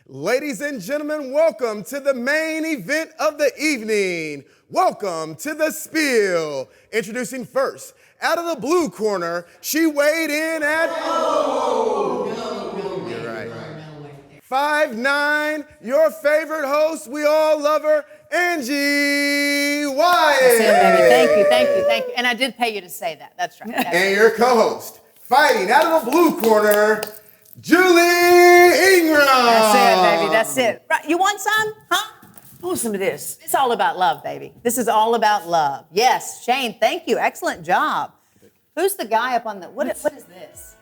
Ladies and gentlemen, welcome to the main event of the evening. Welcome to the Spiel. Introducing first, out of the blue corner, she weighed in at... You're right. 5'9", your favorite host, we all love her, Angie Wyatt. That's it, baby. Thank you. And I did pay you to say that. That's right. And your co-host, fighting out of the blue corner, Julie Ingram. That's it, baby. That's it. Right. You want some? Huh? I want some of this. It's all about love, baby. This is all about love. Yes, Shane, thank you. Excellent job. Who's the guy up on the... What is this?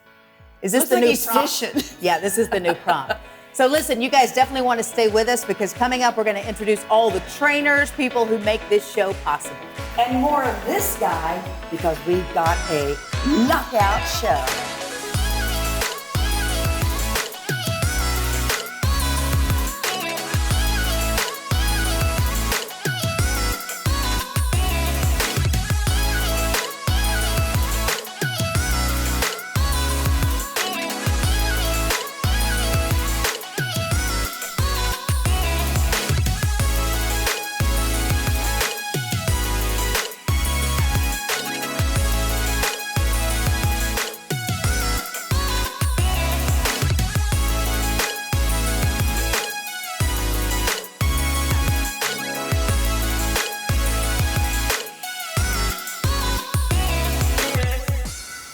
Is this Looks the like new he's prop? fishing. Yeah, this is the new prop. So listen, you guys definitely want to stay with us because coming up, we're going to introduce all the trainers, people who make this show possible. And more of this guy because we've got a knockout show.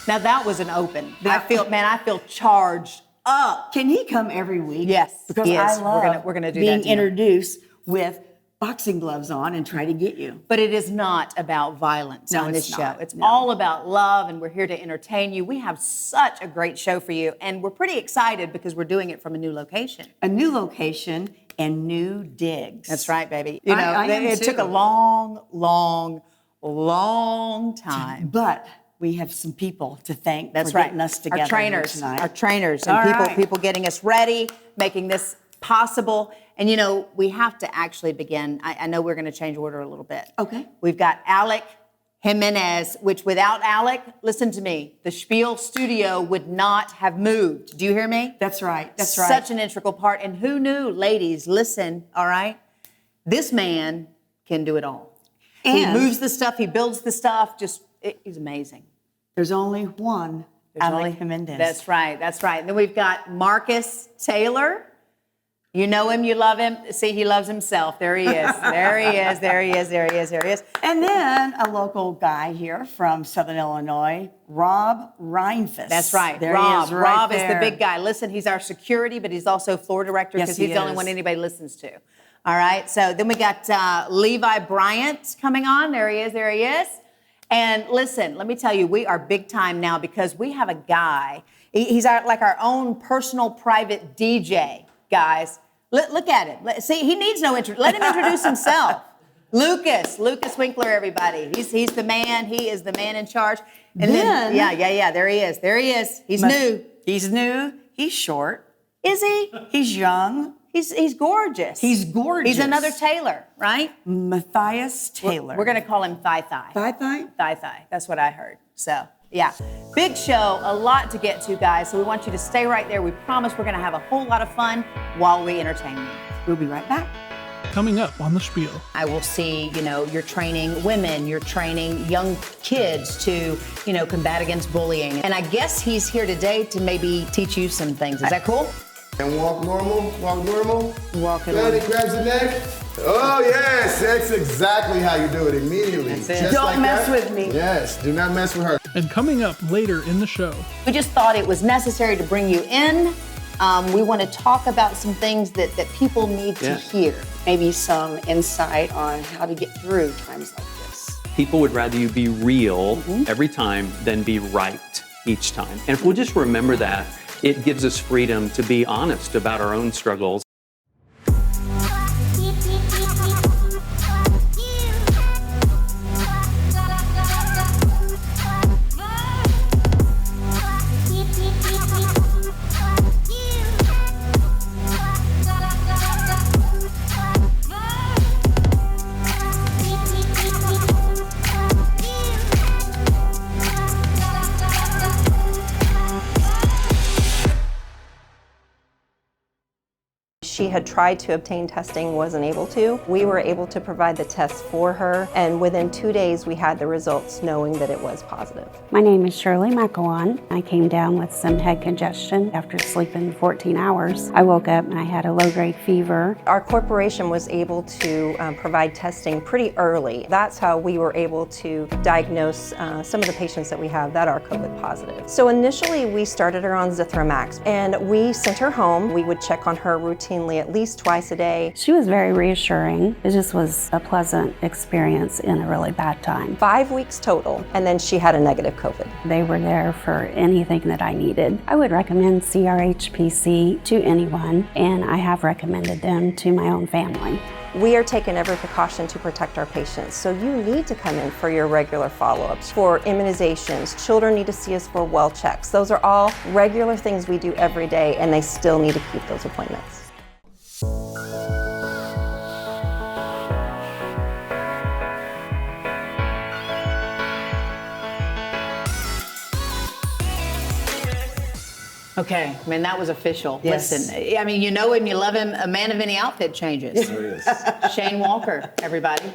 Now that was an open. I feel charged up. Can he come every week? Yes, because he is. I love We're gonna do being that to him. introduced with boxing gloves on and try to get you. But it is not about violence on this show. It's all about love, and we're here to entertain you. We have such a great show for you, and we're pretty excited because we're doing it from a new location. A new location and new digs. That's right, baby. It took a long time. But we have some people to thank That's for right. getting us together Our trainers, tonight. Our trainers, and people getting us ready, making this possible. And we have to actually begin. I know we're going to change order a little bit. Okay. We've got Alec Jimenez, which without Alec, listen to me, the Spiel studio would not have moved. Do you hear me? That's right. That's right. Such an integral part. And who knew, ladies, listen, all right? This man can do it all. And he moves the stuff, he builds the stuff, he's amazing. There's only one Alec Jimenez. That's right. And then we've got Marcus Taylor. You know him, you love him. See, he loves himself. There he is. There he is. And then a local guy here from Southern Illinois, Rob Reinfuss. That's right. There Rob. he is right Rob there. is the big guy. Listen, he's our security, but he's also floor director because he's the only one anybody listens to. All right. So then we got Levi Bryant coming on. There he is. And listen, let me tell you, we are big time now because we have a guy. He's our own personal private DJ, guys. Look at him. See, he needs no intro. Let him introduce himself. Lucas Winkler, everybody. He's the man. He is the man in charge. And then there he is. He's new. He's new. He's short. Is he? He's young. He's gorgeous. He's gorgeous. He's another Taylor, right? Matthias Taylor. We're going to call him Thigh. Thigh? That's what I heard. So, yeah. Big show, a lot to get to, guys. So we want you to stay right there. We promise we're going to have a whole lot of fun while we entertain you. We'll be right back. Coming up on The Spiel. I will see, you're training women, you're training young kids to, combat against bullying. And I guess he's here today to maybe teach you some things. Is that cool? And walk normal. Walking Daddy grabs the neck. Oh, yes, that's exactly how you do it immediately. That's it. Just Don't like mess that. with me. Yes, do not mess with her. And coming up later in the show. We just thought it was necessary to bring you in. We want to talk about some things that people need to hear. Maybe some insight on how to get through times like this. People would rather you be real every time than be right each time. And if we'll just remember that, it gives us freedom to be honest about our own struggles. She had tried to obtain testing, wasn't able to. We were able to provide the tests for her, and within 2 days we had the results knowing that it was positive. My name is Shirley McEwan. I came down with some head congestion after sleeping 14 hours. I woke up and I had a low-grade fever. Our corporation was able to provide testing pretty early. That's how we were able to diagnose some of the patients that we have that are COVID positive. So initially we started her on Zithromax and we sent her home. We would check on her routinely at least twice a day. She was very reassuring. It just was a pleasant experience in a really bad time. 5 weeks total, and then she had a negative COVID. They were there for anything that I needed. I would recommend CRHPC to anyone, and I have recommended them to my own family. We are taking every precaution to protect our patients, so you need to come in for your regular follow-ups, for immunizations. Children need to see us for well checks. Those are all regular things we do every day, and they still need to keep those appointments. Okay, I mean, that was official. Yes. Listen, I mean, you know him, you love him, a man of any outfit changes. There it is. Shane Walker, everybody.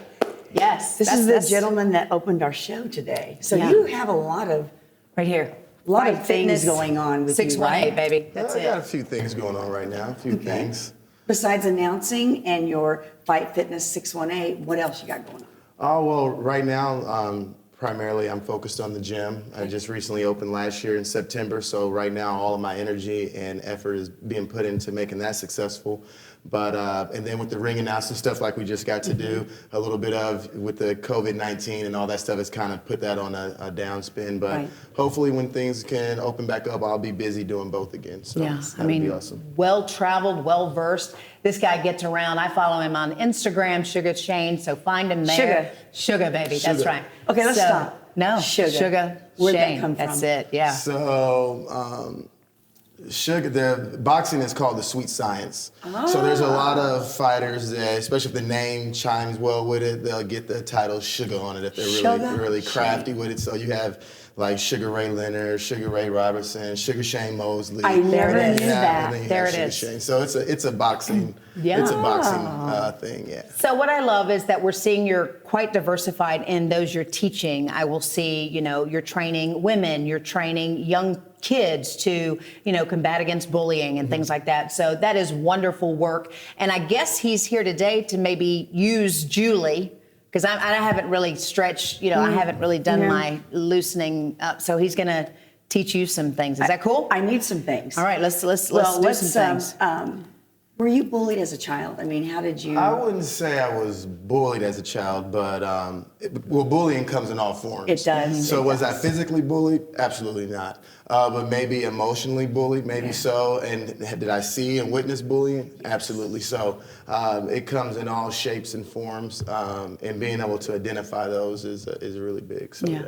Yes. This is the gentleman that opened our show today. So Yeah. you have a lot of Right here. things Fitness, going on with you, 618, right? baby. That's I got a it. few things going on right now, a few things. Besides announcing and your Fight Fitness 618, what else you got going on? Oh, well, right now, primarily I'm focused on the gym. I just recently opened last year in September, so right now all of my energy and effort is being put into making that successful. But, and then with the ring announcement stuff like we just got to do, a little bit of with the COVID-19 and all that stuff has kind of put that on a downspin. But Right. hopefully when things can open back up, I'll be busy doing both again. So Yeah, I that'd mean, be awesome. well-traveled, well-versed. This guy gets around. I follow him on Instagram, Sugar Shane, so find him there. Sugar. Sugar, baby, that's Sugar. right. Okay, let's stop. No, Sugar. Where'd that Shane, come that's from? it, yeah. So, sugar, the boxing is called the sweet science. So there's a lot of fighters that, especially if the name chimes well with it, they'll get the title Sugar on it if they're Sugar really crafty with it. So you have like Sugar Ray Leonard, Sugar Ray Robertson, Sugar Shane Mosley. I never There it knew is. that. And then you There have it Sugar is. Shane. So it's a boxing, Yeah. it's a boxing thing, yeah. So what I love is that we're seeing you're quite diversified in those you're teaching. I will see, you know, you're training women, you're training young kids to, you know, combat against bullying and things like that. So that is wonderful work. And I guess he's here today to maybe use Julie, because I haven't really stretched, you know, I haven't really done my loosening up. So he's going to teach you some things. Is that cool? I need some things. All right, let's do some things. Were you bullied as a child? I mean, how did you? I wouldn't say I was bullied as a child, but well, bullying comes in all forms. It does. So It was I does. physically bullied? Absolutely not. But maybe emotionally bullied, maybe so. And did I see and witness bullying? Absolutely so. It comes in all shapes and forms, and being able to identify those is really big. So yeah.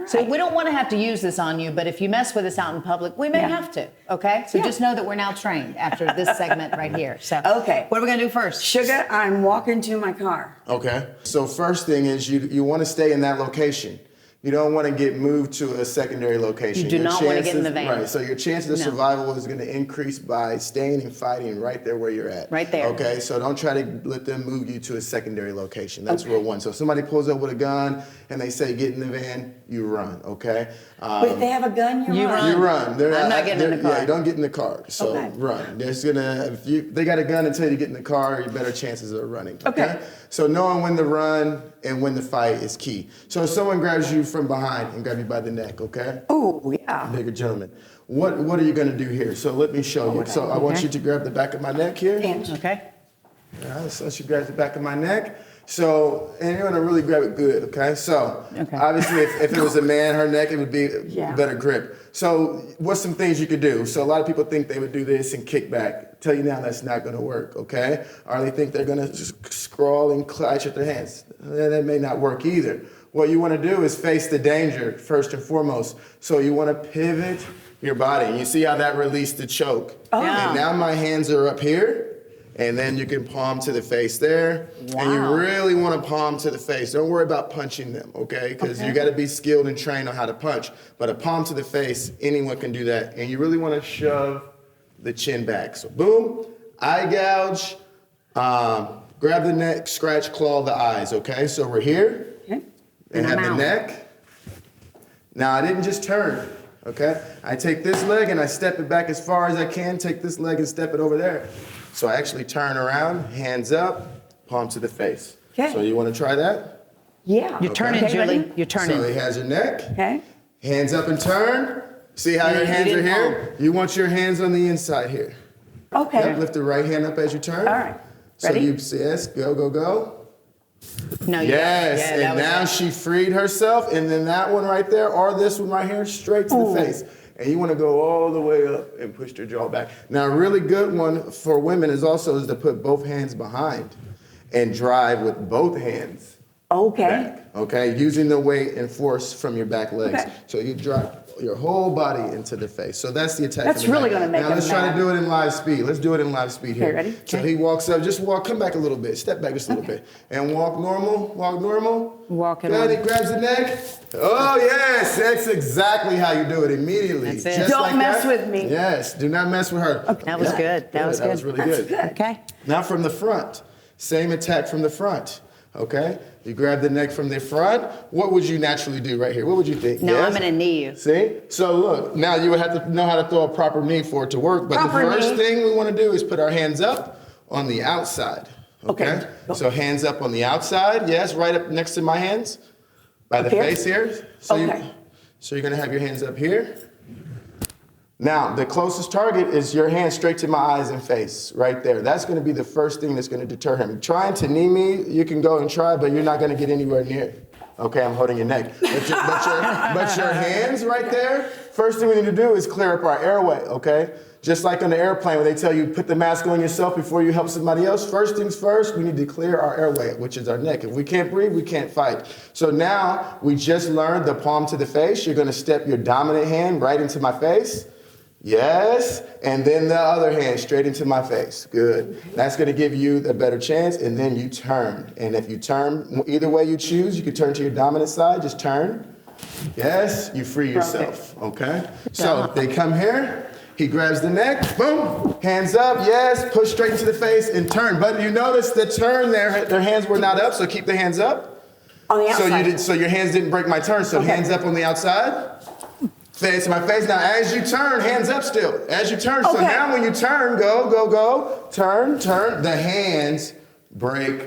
So we don't want to have to use this on you, but if you mess with us out in public, we may have to, okay? So just know that we're now trained after this segment right here. So Okay. what are we going to do first? Sugar, I'm walking to my car. Okay. So first thing is you want to stay in that location. You don't want to get moved to a secondary location. You do not want to get in the chances- van. Right. So your chances of No. survival is going to increase by staying and fighting right there where you're at. Right there. Okay. So don't try to let them move you to a secondary location. That's rule one. So if somebody pulls up with a gun and they say get in the van, you run. Okay. But if they have a gun, You run. You run. I'm not getting in the car. Yeah, don't get in the car. So Okay. run. There's gonna if they got a gun until you get in the car, your better chances of running. Okay. So knowing when to run and when to fight is key. So if someone grabs you from behind and grab you by the neck, okay? Oh, yeah. Bigger gentleman. What are you gonna do here? So let me show you. So I want you to grab the back of my neck here. And Okay. All right, so she grabs the back of my neck. So, and you're gonna really grab it good, okay? So, Okay. obviously if it was a man, her neck, it would be Yeah. better grip. So, what's some things you could do? So, a lot of people think they would do this and kick back. Tell you now that's not gonna work, okay? Or they think they're gonna just scrawl and clutch at their hands. That may not work either. What you wanna do is face the danger first and foremost. So, you wanna pivot your body. You see how that released the choke? Oh. Yeah. And now my hands are up here. And then you can palm to the face there. And you Wow. really want to palm to the face. Don't worry about punching them, okay? Because you got to be skilled and trained on how to punch. But a palm to the face, anyone can do that. And you really want to shove the chin back. So boom, eye gouge, grab the neck, scratch, claw the eyes, okay? So we're here, Okay. and have the neck. Now I didn't just turn, okay? I take this leg and I step it back as far as I can, take this leg and step it over there. So I actually turn around, hands up, palm to the face. Okay. So you wanna try that? Yeah. You're turning, Okay, Julie. ready? You're turning. So he has your neck, Okay. hands up and turn. See how your You hands are didn't here? You want your hands on the inside here. Okay. Yep, lift the right hand up as you turn. All right. So Ready? yes, go, go, go. No, Yes, yeah, that and was now it. she freed herself, and then that one right there, or this one right here, straight to the face. And you want to go all the way up and push your jaw back. Now, a really good one for women is to put both hands behind and drive with both hands Okay. back, okay? Using the weight and force from your back legs. Okay. So you drive your whole body into the face. So that's the attack. That's from the really back. gonna make Now them let's try mad. to do it in live speed. Let's do it in live speed here. Okay, ready? So Okay. he walks up, just walk, come back a little bit, step back just a little bit, and walk normal, walk normal. Walking Good, on. he grabs the neck. Oh yes, that's exactly how you do it immediately. That's it. Just Don't like mess that. with me. Yes, do not mess with her. That was good. That was That was good. really good. Okay. Now from the front, same attack from the front. Okay, you grab the neck from the front. What would you naturally do right here? What would you think? No, Yes? I'm gonna knee you. See? So look, now you would have to know how to throw a proper knee for it to work. But Proper the first knee. thing we want to do is put our hands up on the outside. Okay? Okay. So hands up on the outside. Yes, right up next to my hands. By the Up here? face here. So Okay. so you're gonna have your hands up here. Now, the closest target is your hand straight to my eyes and face, right there. That's gonna be the first thing that's gonna deter him. Trying to knee me, you can go and try, but you're not gonna get anywhere near. Okay, I'm holding your neck. But your hands right there, first thing we need to do is clear up our airway, okay? Just like on the airplane where they tell you put the mask on yourself before you help somebody else, first things first, we need to clear our airway, which is our neck. If we can't breathe, we can't fight. So now we just learned the palm to the face. You're gonna step your dominant hand right into my face. Yes, and then the other hand straight into my face. Good. That's going to give you a better chance, and then you turn. And if you turn, either way you choose, you can turn to your dominant side, just turn. Yes, you free yourself, okay? So they come here, he grabs the neck, boom, hands up, yes, push straight into the face and turn. But you notice the turn there, their hands were not up, so keep the hands up. On the outside. So your hands didn't break my turn, so Okay. hands up on the outside. Face my face. Now, as you turn, hands up still. As you turn. So Okay. now when you turn, go, go, go. Turn, turn. The hands break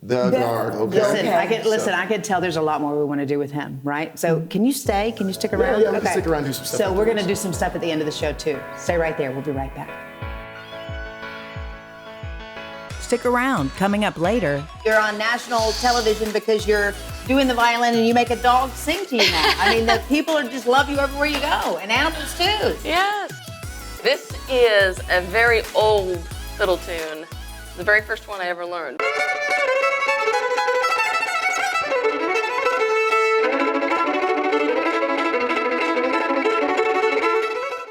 the guard, okay? Listen, I can tell there's a lot more we want to do with him, right? So can you stay? Can you stick around? yeah, we can stick around and do some stuff So we're afterwards. going to do some stuff at the end of the show too. Stay right there. We'll be right back. Stick around. Coming up later. You're on national television because you're doing the violin and you make a dog sing to you now. I mean, the people are just love you everywhere you go, and animals too. Yes. This is a very old fiddle tune. The very first one I ever learned.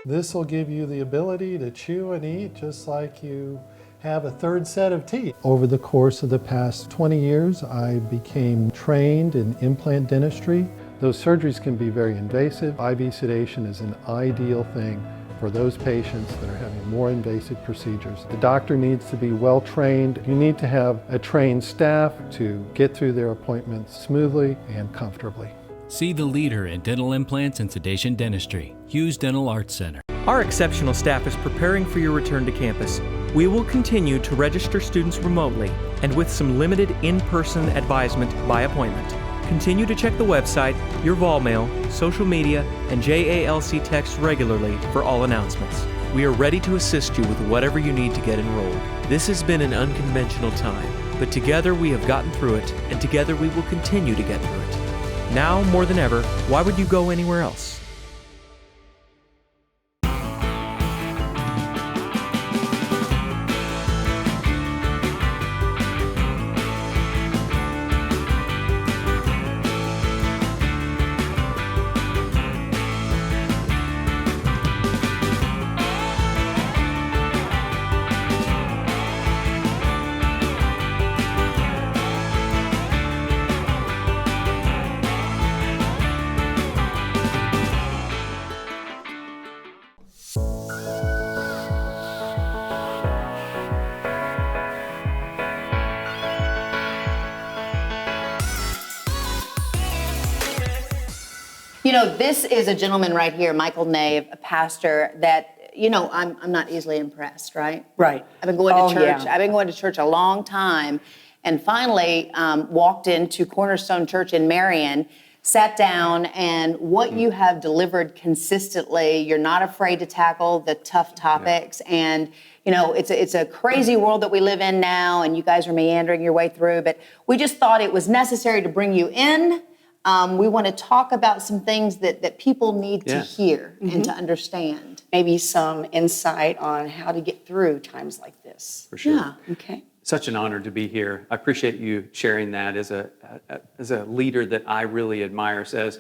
This will give you the ability to chew and eat just like you have a third set of teeth. Over the course of the past 20 years, I became trained in implant dentistry. Those surgeries can be very invasive. IV sedation is an ideal thing for those patients that are having more invasive procedures. The doctor needs to be well trained. You need to have a trained staff to get through their appointments smoothly and comfortably. See the leader in dental implants and sedation dentistry, Hughes Dental Arts Center. Our exceptional staff is preparing for your return to campus. We will continue to register students remotely and with some limited in-person advisement by appointment. Continue to check the website, your vol mail, social media, and JALC text regularly for all announcements. We are ready to assist you with whatever you need to get enrolled. This has been an unconventional time, but together we have gotten through it, and together we will continue to get through it. Now, more than ever, why would you go anywhere else? You know, this is a gentleman right here, Michael Nave, a pastor that, you know, I'm not easily impressed, right? Right. I've been going to church. Yeah. I've been going to church a long time, and finally walked into Cornerstone Church in Marion, sat down, and what you have delivered consistently, you're not afraid to tackle the tough topics. Yeah. And, you know, it's a crazy world that we live in now, and you guys are meandering your way through, but we just thought it was necessary to bring you in. We want to talk about some things that people need to hear and to understand. Maybe some insight on how to get through times like this. For sure. Yeah. Okay. Such an honor to be here. I appreciate you sharing that. As a leader that I really admire, says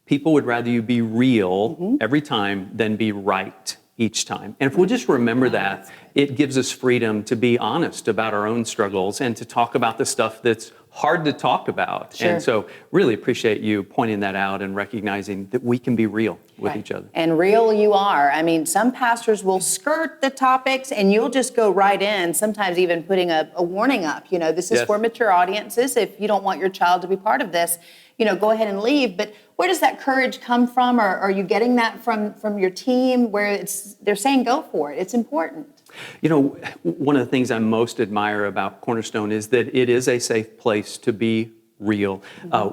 people would rather you be real every time than be right each time. And if we'll just remember that, it gives us freedom to be honest about our own struggles and to talk about the stuff that's hard to talk about. Sure. And so really appreciate you pointing that out and recognizing that we can be real with each other. And real you are. I mean, some pastors will skirt the topics and you'll just go right in, sometimes even putting a warning up. You know, this is for mature audiences. If you don't want your child to be part of this, you know, go ahead and leave. But where does that courage come from? Or are you getting that from your team where they're saying go for it? It's important. You know, one of the things I most admire about Cornerstone is that it is a safe place to be real.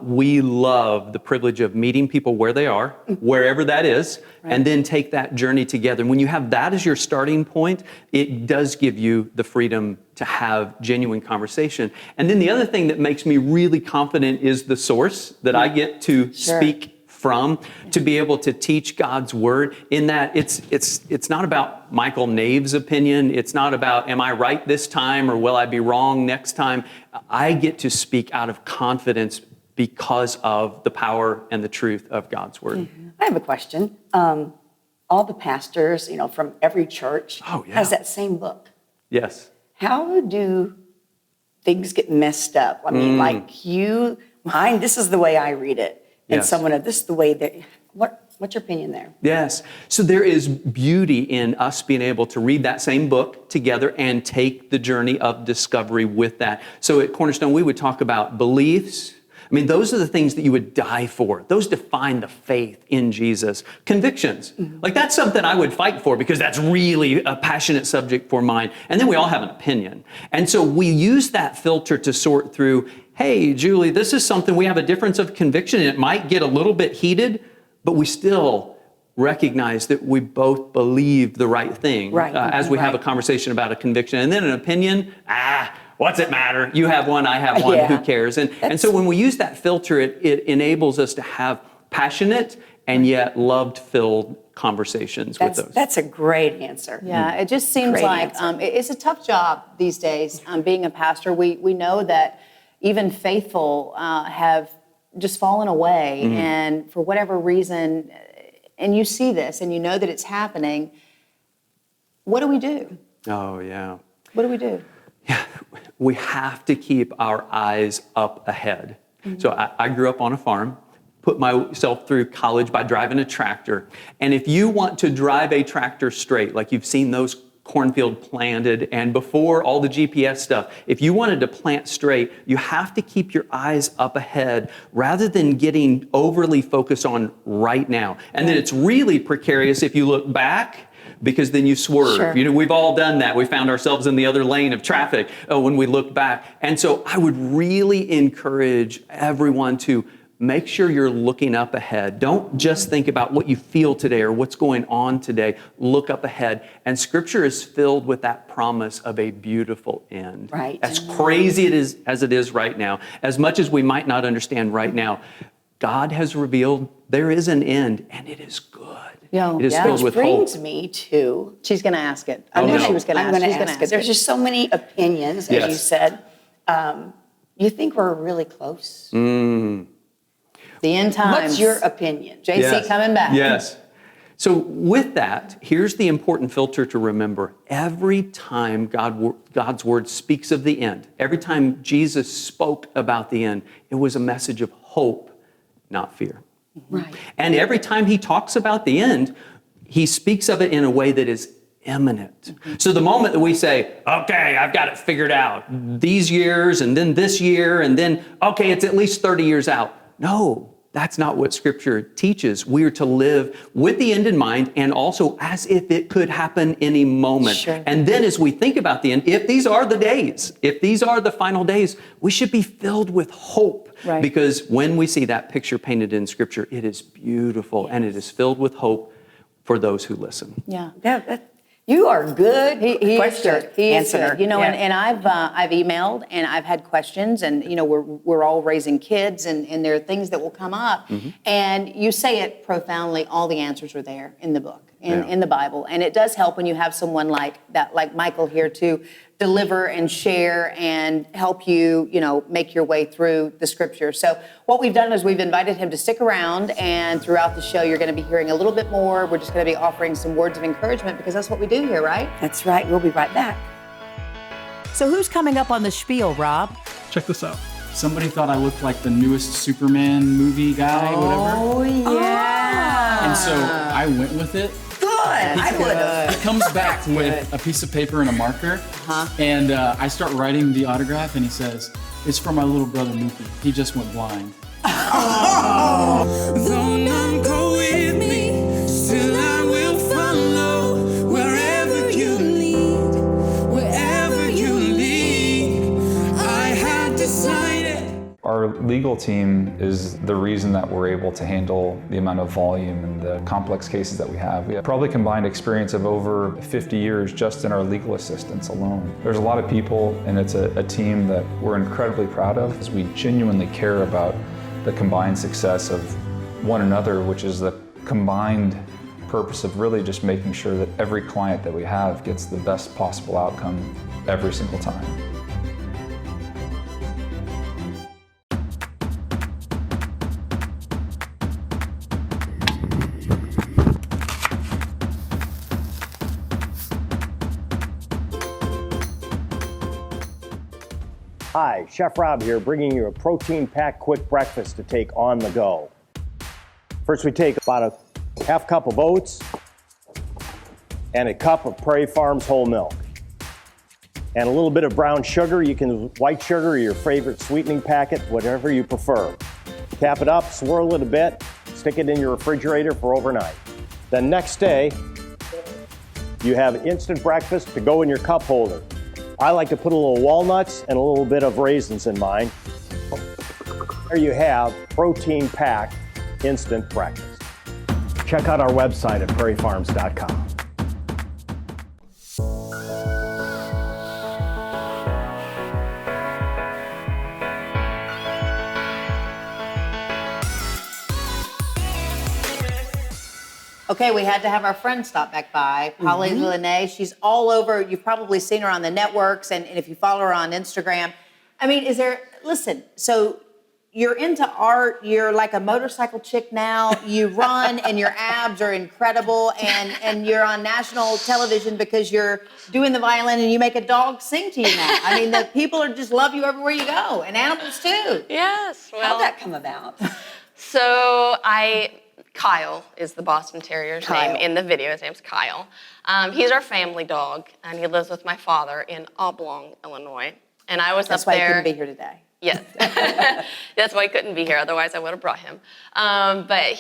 We love the privilege of meeting people where they are, wherever that is, and then take that journey together. And when you have that as your starting point, it does give you the freedom to have genuine conversation. And then the other thing that makes me really confident is the source that I get to speak from, to be able to teach God's word, in that it's not about Michael Nave's opinion. It's not about, am I right this time or will I be wrong next time? I get to speak out of confidence because of the power and the truth of God's word. I have a question. All the pastors, you know, from every church has that same book. Yes. How do things get messed up? I mean, like mine, this is the way I read it. And someone, this is the way that, what's your opinion there? Yes. So there is beauty in us being able to read that same book together and take the journey of discovery with that. So at Cornerstone, we would talk about beliefs. I mean, those are the things that you would die for. Those define the faith in Jesus. Convictions. Like, that's something I would fight for because that's really a passionate subject for mine. And then we all have an opinion. And so we use that filter to sort through, hey, Julie, this is something we have a difference of conviction, and it might get a little bit heated, but we still recognize that we both believe the right thing as we have a conversation about a conviction. And then an opinion, what's it matter? You have one, I have one, who cares? And so when we use that filter, it enables us to have passionate and yet love-filled conversations with those. That's a great answer. Yeah, it just seems like it's a tough job these days, being a pastor. We know that even faithful have just fallen away, and for whatever reason, and you see this and you know that it's happening, what do we do? Oh, yeah. What do we do? Yeah, we have to keep our eyes up ahead. So I grew up on a farm, put myself through college by driving a tractor. And if you want to drive a tractor straight, like you've seen those cornfield planted, and before all the GPS stuff, if you wanted to plant straight, you have to keep your eyes up ahead rather than getting overly focused on right now. And then it's really precarious if you look back, because then you swerve. You know, we've all done that. We found ourselves in the other lane of traffic when we look back. And so I would really encourage everyone to make sure you're looking up ahead. Don't just think about what you feel today or what's going on today. Look up ahead. And Scripture is filled with that promise of a beautiful end. Right. As crazy as it is right now, as much as we might not understand right now, God has revealed there is an end, and it is good. It is filled with hope. Which brings me to... She's going to ask it. I knew she was going to ask it. I'm going to ask it. There's just so many opinions, as you said. You think we're really close? The end times. What's your opinion? JC coming back. Yes. So with that, here's the important filter to remember. Every time God's word speaks of the end, every time Jesus spoke about the end, it was a message of hope, not fear. Right. And every time he talks about the end, he speaks of it in a way that is imminent. So the moment that we say, okay, I've got it figured out, these years and then this year and then, okay, it's at least 30 years out. No, That's not what Scripture teaches. We are to live with the end in mind and also as if it could happen any moment. Sure. And then as we think about the end, if these are the days, if these are the final days, we should be filled with hope. Right. Because when we see that picture painted in Scripture, it is beautiful and it is filled with hope for those who listen. Yeah. You are good. He is good. He is answer. good. You know, and I've emailed and I've had questions, and you know, we're all raising kids, and there are things that will come up, and you say it profoundly. All the answers are there in the book, in the Bible, and it does help when you have someone like that, like Michael here, to deliver and share and help you, you know, make your way through the Scripture. So what we've done is we've invited him to stick around, and throughout the show, you're going to be hearing a little bit more. We're just going to be offering some words of encouragement because that's what we do here, right? That's right. We'll be right back. So who's coming up on the Spiel, Rob? Check this out. Somebody thought I looked like the newest Superman movie guy, whatever. Oh, yeah. And so I went with it. I would have. He comes back with a piece of paper and a marker, and I start writing the autograph, and he says, "It's for my little brother Mookie. He just went blind." Though none go with me, still I will follow wherever you lead, wherever you lead. I have decided. Our legal team is the reason that we're able to handle the amount of volume and the complex cases that we have. We have probably combined experience of over 50 years just in our legal assistants alone. There's a lot of people, and it's a team that we're incredibly proud of, as we genuinely care about the combined success of one another, which is the combined purpose of really just making sure that every client that we have gets the best possible outcome every single time. Hi, Chef Rob here, bringing you a protein-packed quick breakfast to take on the go. First, we take about a half cup of oats and a cup of Prairie Farms whole milk. And a little bit of brown sugar. You can white sugar or your favorite sweetening packet, whatever you prefer. Cap it up, swirl it a bit, stick it in your refrigerator for overnight. Then next day, you have instant breakfast to go in your cup holder. I like to put a little walnuts and a little bit of raisins in mine. There you have protein-packed instant breakfast. Check out our website at prairiefarms.com. Okay, we had to have our friend stop back by, Polly Launay. She's all over. You've probably seen her on the networks, and if you follow her on Instagram. I mean, listen, so you're into art, you're like a motorcycle chick now, you run and your abs are incredible, and you're on national television because you're doing the violin and you make a dog sing to you now. I mean, the people just love you everywhere you go, and animals too. Yes, well. How'd that come about? So Kyle is the Boston Terrier's name in the video. His name's Kyle. He's our family dog, and he lives with my father in Oblong, Illinois. And I was That's up there. That's why he couldn't be here today. Yes. That's why he couldn't be here. Otherwise, I would have brought him. But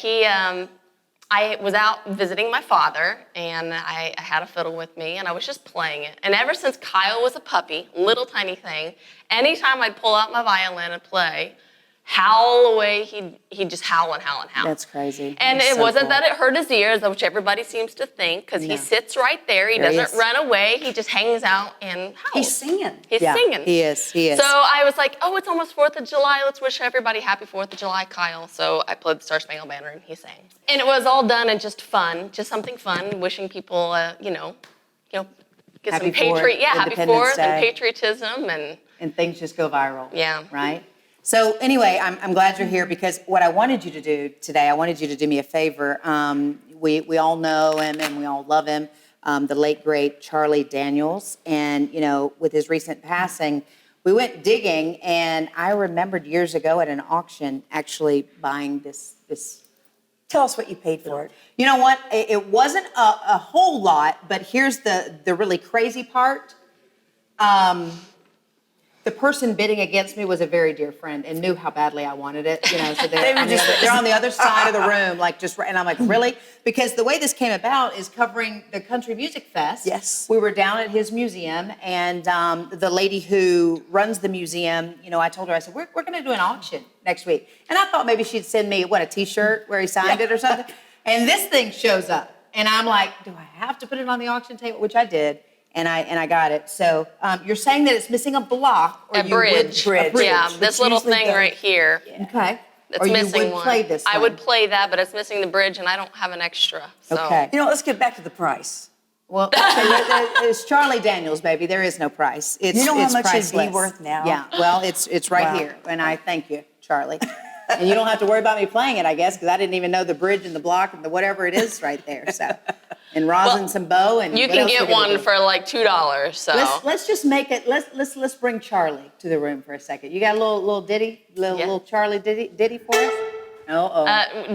I was out visiting my father, and I had a fiddle with me, and I was just playing it. And ever since Kyle was a puppy, little tiny thing, anytime I'd pull out my violin and play, howl away, he'd just howl and howl and howl. That's crazy. And That's it so wasn't cool. that it hurt his ears, which everybody seems to think, because he sits right there. He doesn't run away. He just hangs out and howls. He's singing. He's singing. He is. So I was like, oh, it's almost 4th of July. Let's wish everybody happy 4th of July, Kyle. So I played the Star Spangled Banner and he sang. And it was all done and just fun, just something fun, wishing people, get Happy some happy Independence 4th and Day. patriotism and things just go viral. Yeah. Right? So anyway, I'm glad you're here because what I wanted you to do today, I wanted you to do me a favor. We all know him and we all love him, the late, great Charlie Daniels. And, with his recent passing, we went digging and I remembered years ago at an auction actually buying this. Tell us what you paid for it. You know what? It wasn't a whole lot, but here's the really crazy part. the person bidding against me was a very dear friend and knew how badly I wanted it. You know, so They were they're on the other side of the room, like and I'm like, really? Because the way this came about is covering the Country Music Fest. Yes. We were down at his museum, and the lady who runs the museum, you know, I told her, I said, we're going to do an auction next week. And I thought maybe she'd send me, a T-shirt where he signed it or something. And this thing shows up. And I'm like, do I have to put it on the auction table? Which I did. And I got it. So you're saying that it's missing a block or A bridge. Yeah, this little thing right here. Yeah. Okay. It's or missing you would one. play this one. I would play that, but it's missing the bridge, and I don't have an extra. So. Okay. You know, let's get back to the price. Well, it's Charlie Daniels, baby. There is no price. It's, you know how it's much priceless. is he worth now? Yeah. Well, it's right here, and I thank you, Charlie. And you don't have to worry about me playing it, I guess, because I didn't even know the bridge and the block and the whatever it is right there. So, and rosin, some bow, and you what can else get we gonna one do? for like $2. So Let's just make it. Let's bring Charlie to the room for a second. You got a little ditty, little Charlie ditty for us?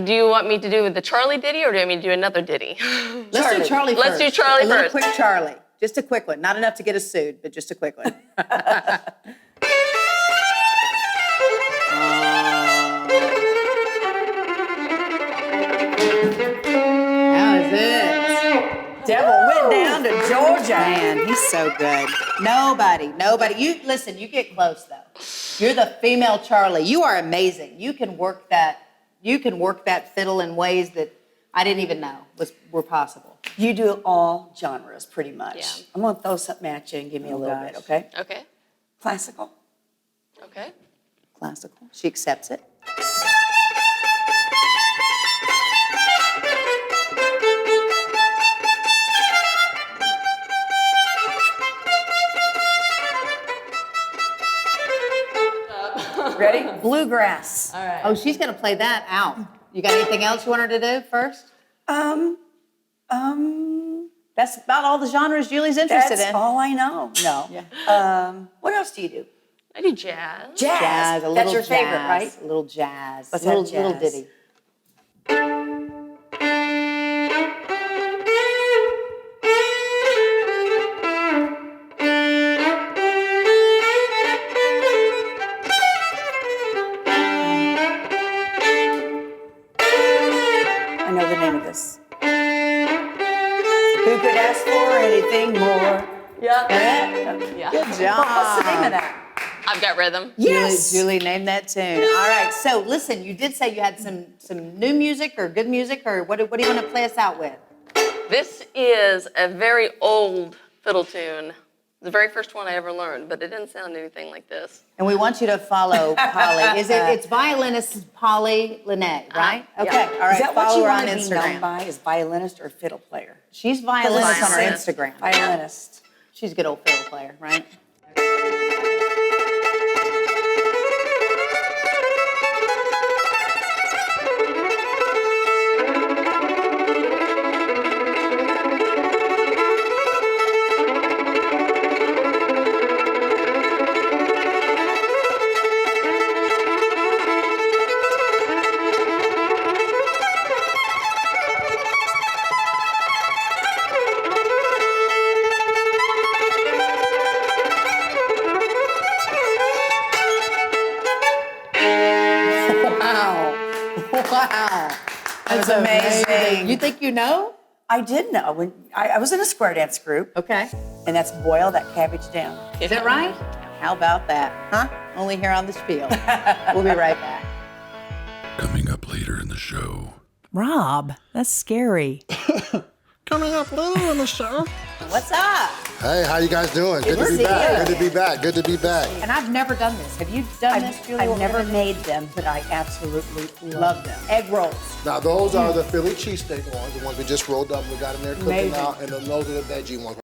do you want me to do the Charlie ditty, or do you want me to do another ditty? Let's do Charlie first. Let's do Charlie a little first. quick Charlie, just a quick one. Not enough to get us sued, but just a quick one. How is it? Devil went down to Georgia. Man, he's so good. Nobody. You listen. You get close though. You're the female Charlie. You are amazing. You can work that. You can work that fiddle in ways that I didn't even know were possible. You do all genres pretty much. Yeah. I'm gonna throw something at you and give me a little bit, okay? Okay. Classical. Okay. Classical. She accepts it. Ready? Bluegrass. All right. Oh, she's going to play that out. You got anything else you want her to do first? That's about all the genres Julie's interested That's in. all I know. No. Yeah. What else do you do? I do jazz. Jazz. A That's little your jazz, favorite, right? A little jazz. What's little, that little jazz? ditty. I know the name of this. Who could ask for anything more? Yeah. Good job. What's the name of that? I've got rhythm. Yes. Julie, name that tune. All right. So listen, you did say you had some new music or good music, or what do you want to play us out with? This is a very old fiddle tune. The very first one I ever learned, but it didn't sound anything like this. And we want you to follow Polly. It's violinist Polly Launay, right? Okay. Yeah. All right. Is that what follow you her want on to be known Instagram. by? Is violinist or fiddle player? She's violinist on her Violinist. Instagram. Violinist. She's a good old fiddle player, right? Wow. That's amazing. You think you know? I did know. When I was in a square dance group. Okay. And that's boil that cabbage down. Is that right? How about that? Huh? Only here on the Spiel. We'll be right back. Coming up later in the show. Rob, that's scary. Coming up later in the show. What's up? Hey, how you guys doing? Good to to be see back. you. Good to be back. Good to be back. And I've never done this. Have you done this, Julie? I've never made them, but I absolutely love them. Egg rolls. Now, those are the Philly cheesesteak ones, the ones we just rolled up. We got them there cooking Amazing. out, and then those are the veggie ones.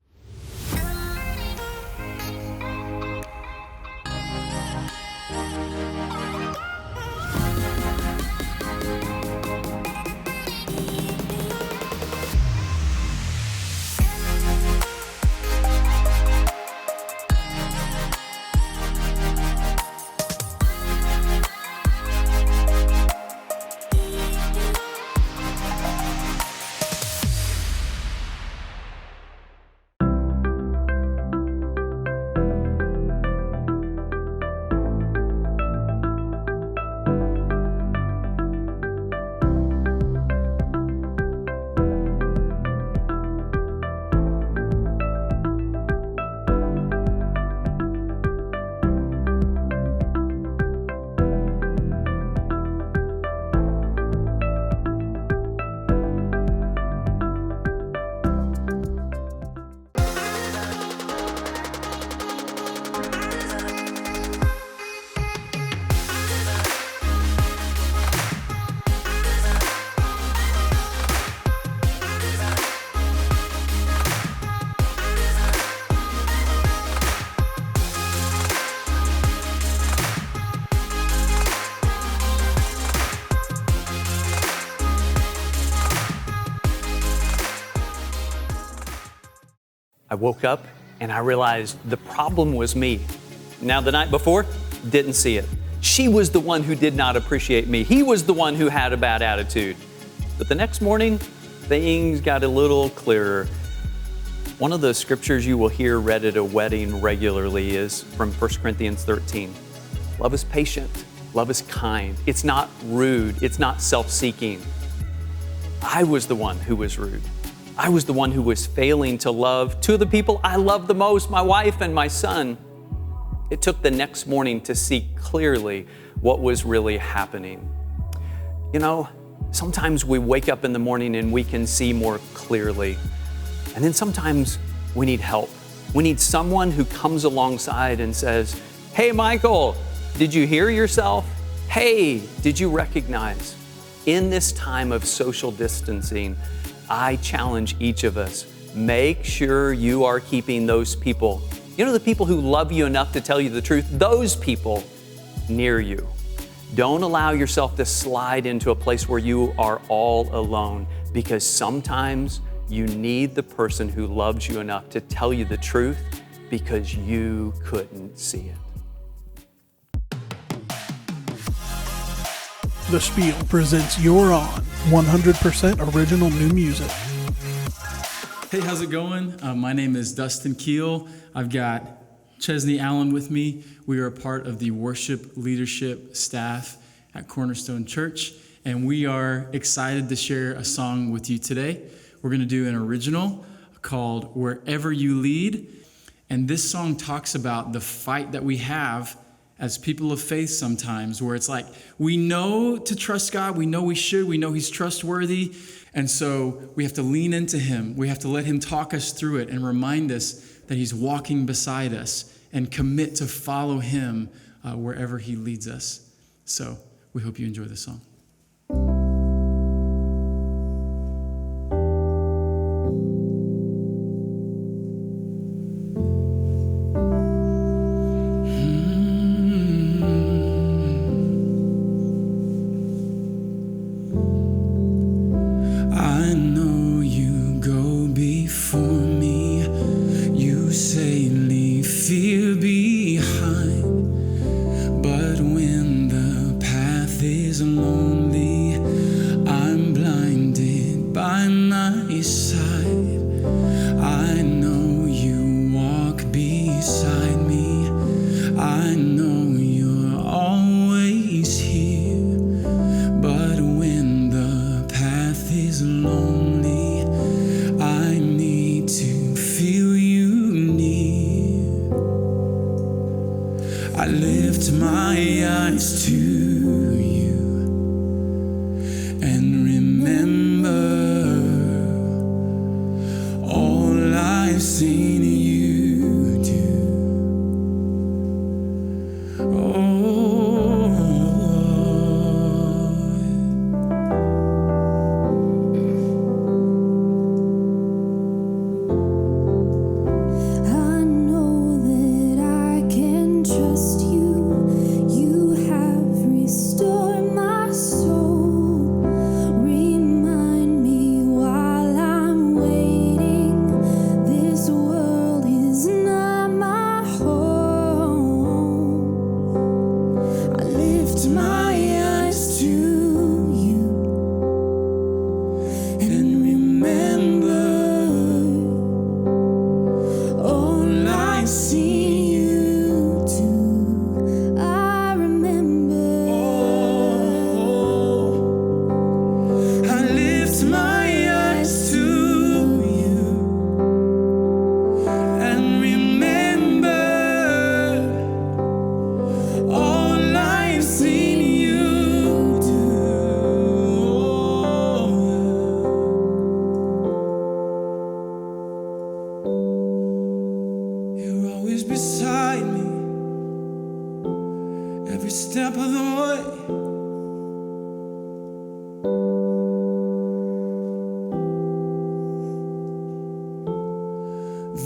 I woke up and I realized the problem was me. Now, the night before, didn't see it. She was the one who did not appreciate me. He was the one who had a bad attitude. But the next morning, things got a little clearer. One of the scriptures you will hear read at a wedding regularly is from 1 Corinthians 13. Love is patient. Love is kind. It's not rude. It's not self-seeking. I was the one who was rude. I was the one who was failing to love two of the people I love the most, my wife and my son. It took the next morning to see clearly what was really happening. You know, sometimes we wake up in the morning and we can see more clearly. And then sometimes we need help. We need someone who comes alongside and says, "Hey, Michael, did you hear yourself? Hey, did you recognize?" In this time of social distancing, I challenge each of us, make sure you are keeping those people, you know, the people who love you enough to tell you the truth, those people near you. Don't allow yourself to slide into a place where you are all alone, because sometimes you need the person who loves you enough to tell you the truth because you couldn't see it. The Spiel presents You're On, 100% original new music. Hey, how's it going? My name is Dustin Keele. I've got Chesney Allen with me. We are a part of the worship leadership staff at Cornerstone Church, and we are excited to share a song with you today. We're going to do an original called Wherever You Lead, and this song talks about the fight that we have as people of faith sometimes, where it's like, we know to trust God, we know we should, we know He's trustworthy, and so we have to lean into Him. We have to let Him talk us through it and remind us that He's walking beside us, and commit to follow Him wherever He leads us. So we hope you enjoy the song. I lift my eyes to you and remember all I've seen you do.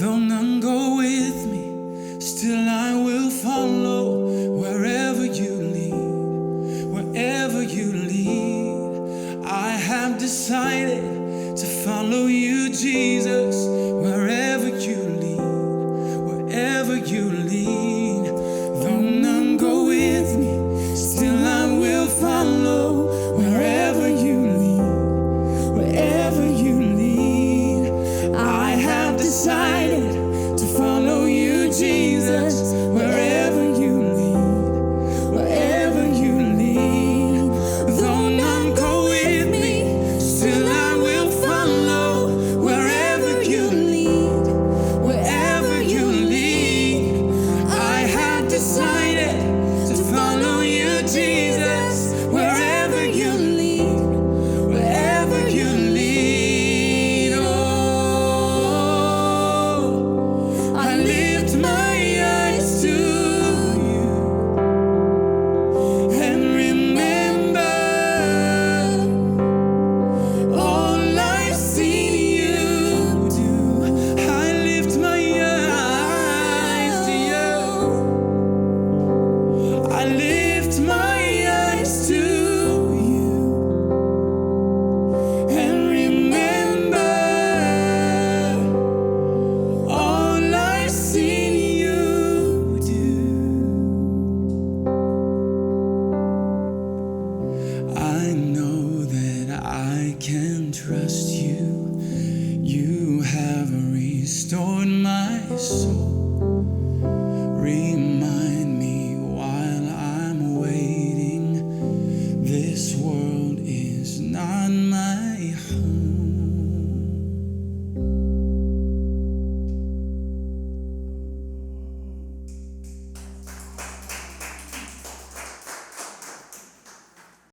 Though none go with me, still I will follow wherever you lead, wherever you lead. I have decided to follow you, Jesus, wherever you lead.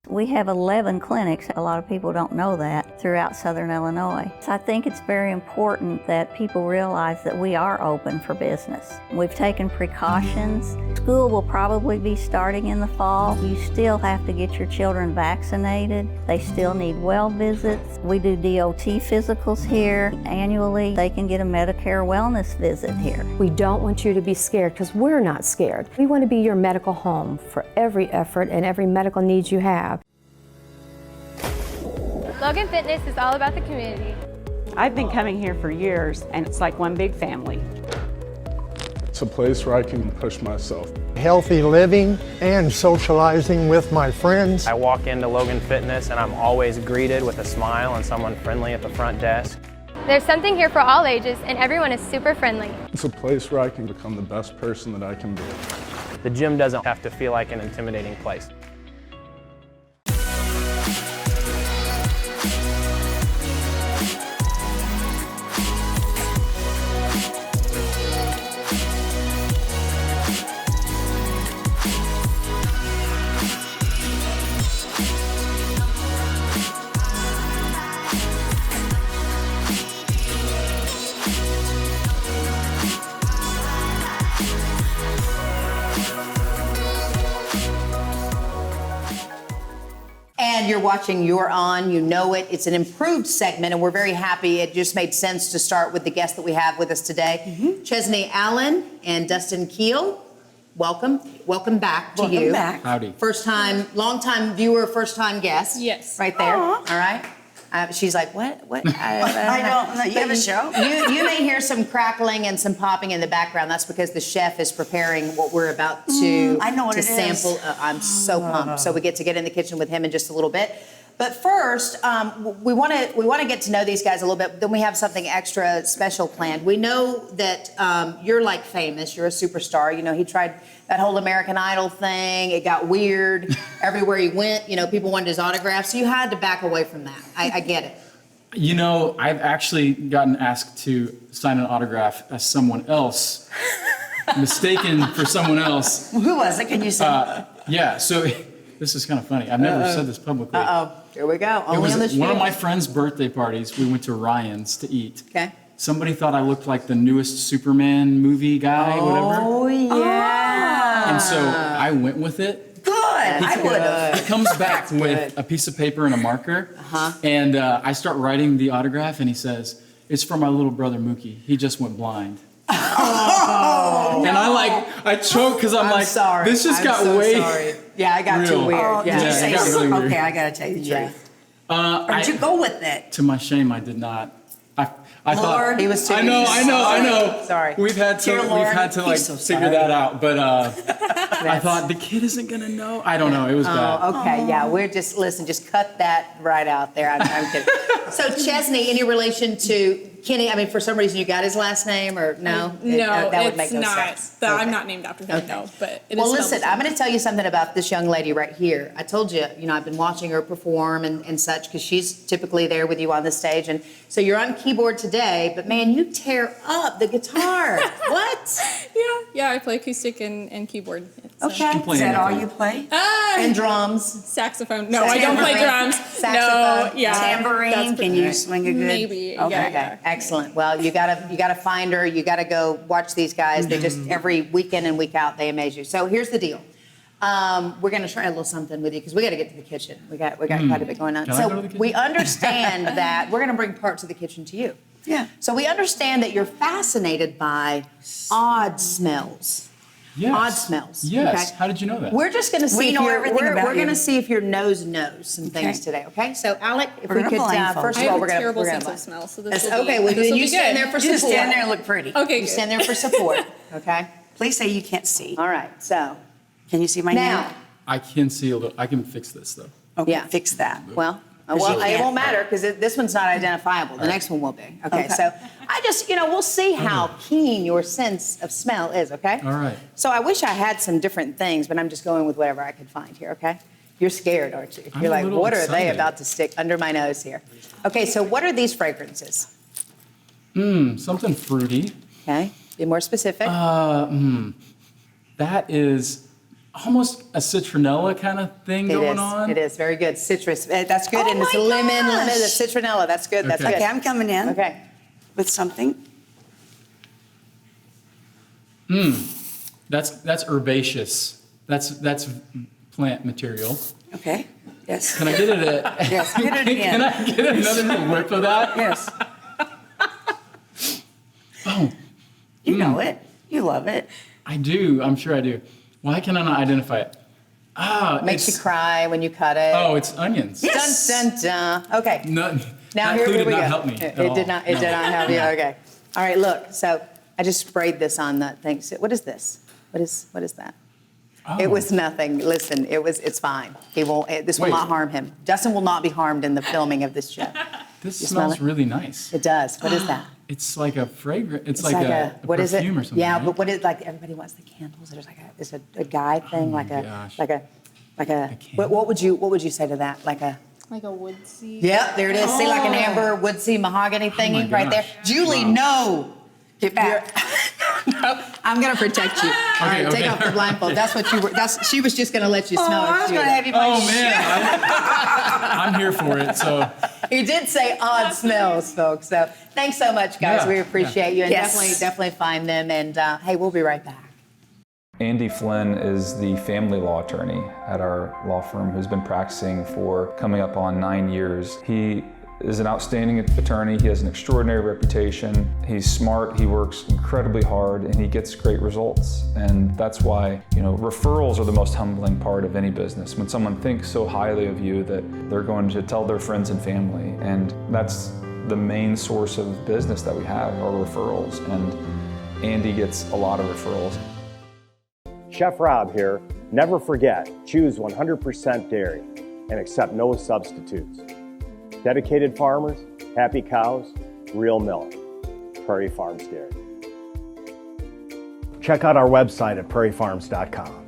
We have 11 clinics, a lot of people don't know that, throughout Southern Illinois. So I think it's very important that people realize that we are open for business. We've taken precautions. School will probably be starting in the fall. You still have to get your children vaccinated. They still need well visits. We do DOT physicals here annually. They can get a Medicare wellness visit here. We don't want you to be scared because we're not scared. We want to be your medical home for every effort and every medical need you have. Logan Fitness is all about the community. I've been coming here for years, and it's like one big family. It's a place where I can push myself. Healthy living and socializing with my friends. I walk into Logan Fitness and I'm always greeted with a smile and someone friendly at the front desk. There's something here for all ages, and everyone is super friendly. It's a place where I can become the best person that I can be. The gym doesn't have to feel like an intimidating place. And you're watching You're On, you know it. It's an improved segment, and we're very happy. It just made sense to start with the guests that we have with us today. Chesney Allen and Dustin Keele, welcome. Welcome back to you. Welcome back. Howdy. First time, long time viewer, first time guest. Yes. Right there. Aww. All right. She's like, what? I don't know. You have a show? You may hear some crackling and some popping in the background. That's because the chef is preparing what we're about to, I know what to it is. sample. I'm so pumped. So we get to get in the kitchen with him in just a little bit. But first, we want to get to know these guys a little bit. Then we have something extra special planned. We know that you're like famous. You're a superstar. You know, he tried that whole American Idol thing. It got weird. Everywhere he went, you know, people wanted his autograph. So you had to back away from that. I get it. You know, I've actually gotten asked to sign an autograph as someone else, mistaken for someone else. Who was it? Can you say? Yeah, so this is kind of funny. I've never said this publicly. Here we go. It Only on the was show. one of my friend's birthday parties. We went to Ryan's to eat. Okay. Somebody thought I looked like the newest Superman movie guy, whatever. Oh, yeah. And so I went with it. Good. I would have. He comes back with a piece of paper and a marker. And I start writing the autograph, and he says, "It's for my little brother Mookie. He just went blind." Oh, and I choke because I'm like, sorry. this just got so way sorry. Yeah, I got real. too weird. Oh, yeah. did you say it got really weird. Okay, I gotta tell you the truth. Or did you go with it? To my shame, I did not. I Lord, thought he was too. I know. Sorry. We've had to Dear Lord, like so figure that out, but I thought the kid isn't gonna know. I don't know. It was bad. Okay, yeah. We're just just cut that right out there. I'm kidding. So Chesney, any relation to Kenny? I mean, for some reason you got his last name, or no? No, that would it's make no not. sense. I'm not named after him, no. But it is. Well, spelled listen, the I'm same. going to tell you something about this young lady right here. I told you, I've been watching her perform and such because she's typically there with you on the stage. And so you're on keyboard today, but man, you tear up the guitar. What? Yeah, I play acoustic and keyboard. So. Okay. Is that all you play? And drums. Saxophone. No, I don't play drums. Saxophone. No, yeah. Tambourine. Can you swing a good? Maybe. Okay. Yeah. Excellent. Well, you gotta find her. You gotta go watch these guys. They just every weekend and week out they amaze you. So here's the deal. We're gonna try a little something with you because we got to get to the kitchen. We got quite a bit going on. Can I go to the kitchen? We understand that we're gonna bring parts of the kitchen to you. Yeah. So we understand that you're fascinated by odd smells. Yes. Odd smells. Yes. Okay? How did you know that? We're just going to see We if know you're, everything about we're going to you. see if your nose knows some things today. Okay. So Alec, if We're we gonna could blindfold first I of all, have we're a going terrible to sense of smell, so this will be, okay. Well, this then will you be stand good. there for Just support. stand there and look pretty. Okay, You good. stand there for support. Okay. Please say you can't see. All right. So Can you see my now, hand? I can see a little. I can fix this though. Okay, yeah. fix that. well, you it can't. won't matter because this one's not identifiable. The next one will be. Okay. So I just, we'll see how keen your sense of smell is. Okay. All right. So I wish I had some different things, but I'm just going with whatever I could find here. Okay. You're scared, aren't you? I'm You're a like, little what are they excited. about to stick under my nose here? Okay. So what are these fragrances? Something fruity. Okay. Be more specific. That is almost a citronella kind of thing going on. It is very good. Citrus. That's good. And it's lemon, the citronella. That's good. That's good. Okay, I'm coming in. Okay. With something. That's herbaceous. That's plant material. Okay. Yes. Can I get it? Yes. Get it again. Can I get another whip of that? Yes. Oh. You know it. You love it. I do. I'm sure I do. Why can I not identify it? Makes you cry when you cut it. Oh, it's onions. Yes. Dun, dun, dun. Okay. No, Now that here clue we did go. not help me. It did not help you. Okay. All right. Look. So I just sprayed this on that thing. So what is this? What is that? Oh. It was nothing. Listen. It's fine. He won't. This will not harm him. Dustin will not be harmed in the filming of this show. This smells really nice. It does. What is that? It's like a fragrance. It's like a what is it? perfume or something. Yeah, right? but what is like? Everybody wants the candles. There's like a guy thing, like a. What would you say to that? Like a woodsy. Yeah, there it is. See, like an amber woodsy mahogany thingy right there. Julie, no. Get back. No, I'm gonna protect you. All right, take off the blindfold. That's what you were. She was just gonna let you smell it. I was gonna have you. I'm here for it. So he did say odd smells, folks. So thanks so much, guys. Yeah, We appreciate you, and Yes. definitely find them. And hey, we'll be right back. Andy Flynn is the family law attorney at our law firm who's been practicing for coming up on 9 years. He is an outstanding attorney. He has an extraordinary reputation. He's smart, he works incredibly hard, and he gets great results. And that's why, referrals are the most humbling part of any business. When someone thinks so highly of you that they're going to tell their friends and family. And that's the main source of business that we have, are referrals. And Andy gets a lot of referrals. Chef Rob here. Never forget, choose 100% dairy and accept no substitutes. Dedicated farmers, happy cows, real milk. Prairie Farms Dairy. Check out our website at prairiefarms.com.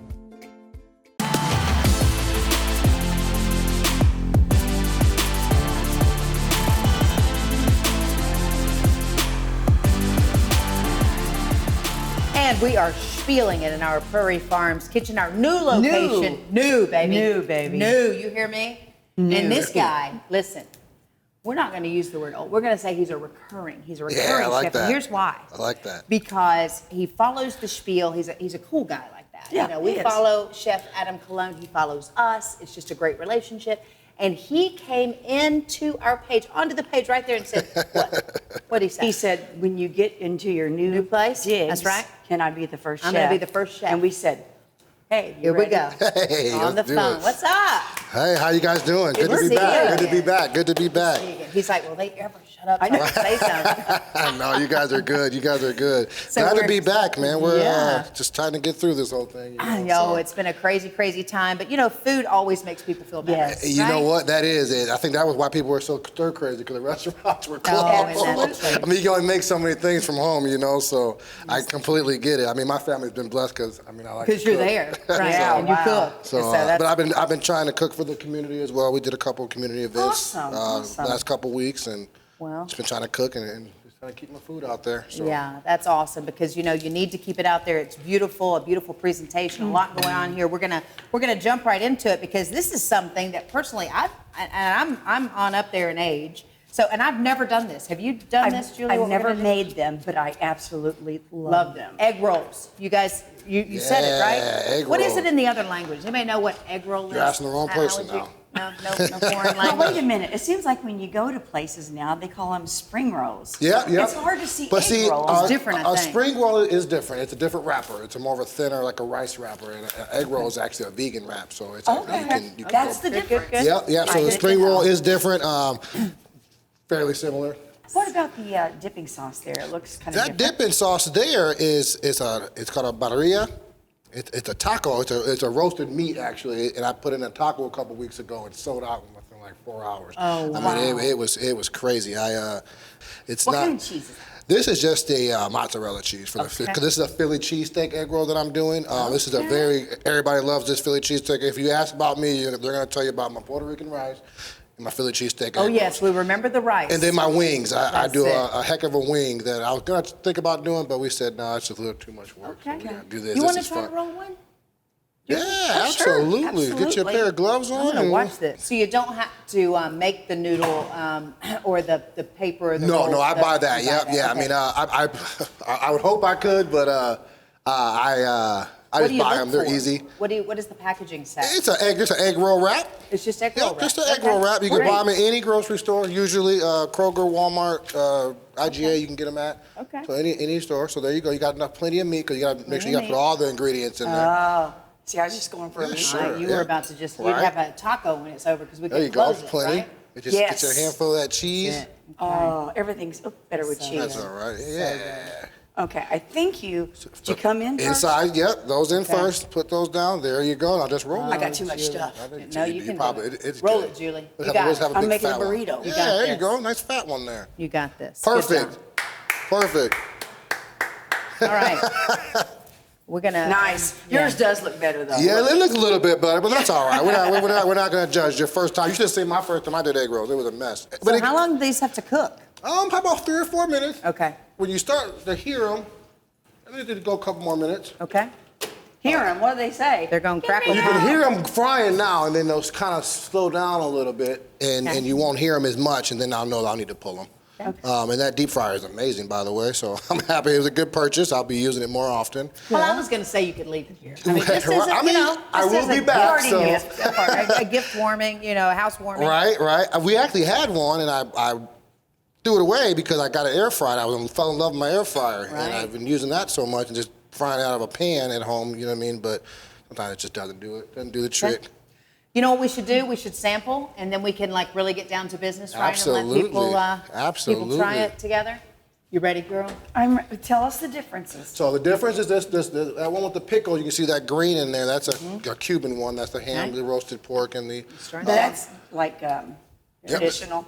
And we are spieling it in our Prairie Farms kitchen, our new location. New, baby. New, baby. New, you hear me? New. And this guy, listen, we're not going to use the word old. We're going to say he's a recurring Yeah, I chef. like And that. here's why. I like that. Because he follows the spiel. He's a cool guy like that. Yeah, we he is. follow Chef Adam Cologne. He follows us. It's just a great relationship. And he came into our page, onto the page right there and said, what? What did he say? He said, when you get into your new place, digs, that's right. Can I be the first chef? I'm going to be the first chef. And we said, hey, Here we go. Hey, On the let's do phone. it. What's up? Hey, how you guys doing? Good to to be see back. you. Good to be back. Good to be back. He's like, will they ever shut up? I know. Say something. No, you guys are good. You guys are good. So Glad to we're- be back, man. We're Yeah. just trying to get through this whole thing. I know, it's been a crazy, crazy time. But, food always makes people feel better. Yes. You know right? what? That is it. I think that was why people were so stir crazy, because the restaurants were closed. absolutely. I mean, you can only make so many things from home, so I completely get it. I mean, my family's been blessed because, I like to Because you're cook. there, right? Yeah, and you wow. cook. So, that's, but I've been trying to cook for the community as well. We did a couple of community events Awesome. last couple weeks, and well, just been trying to cook and just trying to keep my food out there. So. yeah, that's awesome because you need to keep it out there. It's beautiful, a beautiful presentation, a lot going on here. We're gonna jump right into it because this is something that personally I'm on up there in age. So, and I've never done this. Have you done this, Julie? I've what we're never gonna do? made them, but I absolutely love them. Egg rolls. You guys, you said it, right? egg What is rolls. it in the other language? Anybody know what egg roll is? You're asking the wrong How person would you- now. No foreign Now, language. wait a minute. It seems like when you go to places now, they call them spring rolls. Yeah. It's hard to see But egg see, rolls. It's different, I a think. spring roll is different. It's a different wrapper. It's a more of a thinner, like a rice wrapper. And an egg roll is actually a vegan wrap. So it's Okay. you can That's go. the difference. Yeah. So the spring roll is different. Fairly similar. What about the dipping sauce there? It looks kind of That dipping sauce there it's called a barilla. It's a taco. It's a roasted meat actually, and I put in a taco a couple weeks ago and sold out in like 4 hours. Oh, wow. I mean, it was crazy. It's What not. kind of cheese is that? This is just a mozzarella cheese because this is a Philly cheesesteak egg roll that I'm doing. This is everybody loves this Philly cheesesteak. If you ask about me, they're going to tell you about my Puerto Rican rice and my Philly cheesesteak egg Oh rolls. yes, we remember the rice. And then my wings. I That's do it. a heck of a wing that I was going to think about doing, but we said, no, it's just a little too much work. Okay. So we gotta do this. You This want to is try fun. to roll one? Yeah, Absolutely. Get your pair of gloves on. I'm gonna watch this. So you don't have to make the noodle or the paper or the roll. No, I buy that. You Yep, buy yeah. that. I mean, I would hope I could, but I What do just you buy look them. They're for? easy. What does the packaging say? It's an egg roll wrap. It's just egg roll wrap. Just an egg roll wrap. You can buy them at any grocery store. Usually Kroger, Walmart, IGA. You can get them at. Okay. So any store. So there you go. You got plenty of meat because you got to make sure you got to put all the ingredients in there. Oh, see, I was just going for a meat. Sure, You were about to just you'd have a taco when it's over because we There can you go. close it, Plenty. right? Just get you a handful of that cheese. Oh, everything's better with cheese. That's all right. Yeah. Okay, I think did you come in first? Inside, yep. Those in first. Put those down. There you go. Now just roll it. I got too much stuff. No, you can probably. it's roll it, Julie. You got it. I'm making a burrito. Yeah, there you go. Nice fat one there. You got this. Perfect. Perfect. All right. We're gonna. Nice. Yours does look better though. Yeah, it looks a little bit better, but that's all right. We're not going to judge your first time. You should have seen my first time I did egg rolls. It was a mess. So how long do these have to cook? Probably about 3 or 4 minutes. Okay. When you start to hear them, I need to go a couple more minutes. Okay. Hear them. What do they say? They're going crackle. You can hear them frying now, and then they'll kind of slow down a little bit, and you won't hear them as much, and then I'll know I'll need to pull them. Okay. And that deep fryer is amazing, by the way, so I'm happy. It was a good purchase. I'll be using it more often. Well, I was going to say you could leave it here. I mean, this Right. isn't, I mean, I will be back, so. A gift warming, a house warming. Right. We actually had one, and I threw it away because I got an air fryer. I fell in love with my air fryer, and I've been using that so much and just frying it out of a pan at home, you know what I mean? But sometimes it just doesn't do it. Doesn't do the trick. You know what we should do? We should sample, and then we can really get down to business, right? Absolutely. And let people try it together. You ready, girl? Tell us the differences. So the difference is this that one with the pickle, you can see that green in there. That's a Cuban one. That's the ham, the roasted pork, and the. That's like traditional.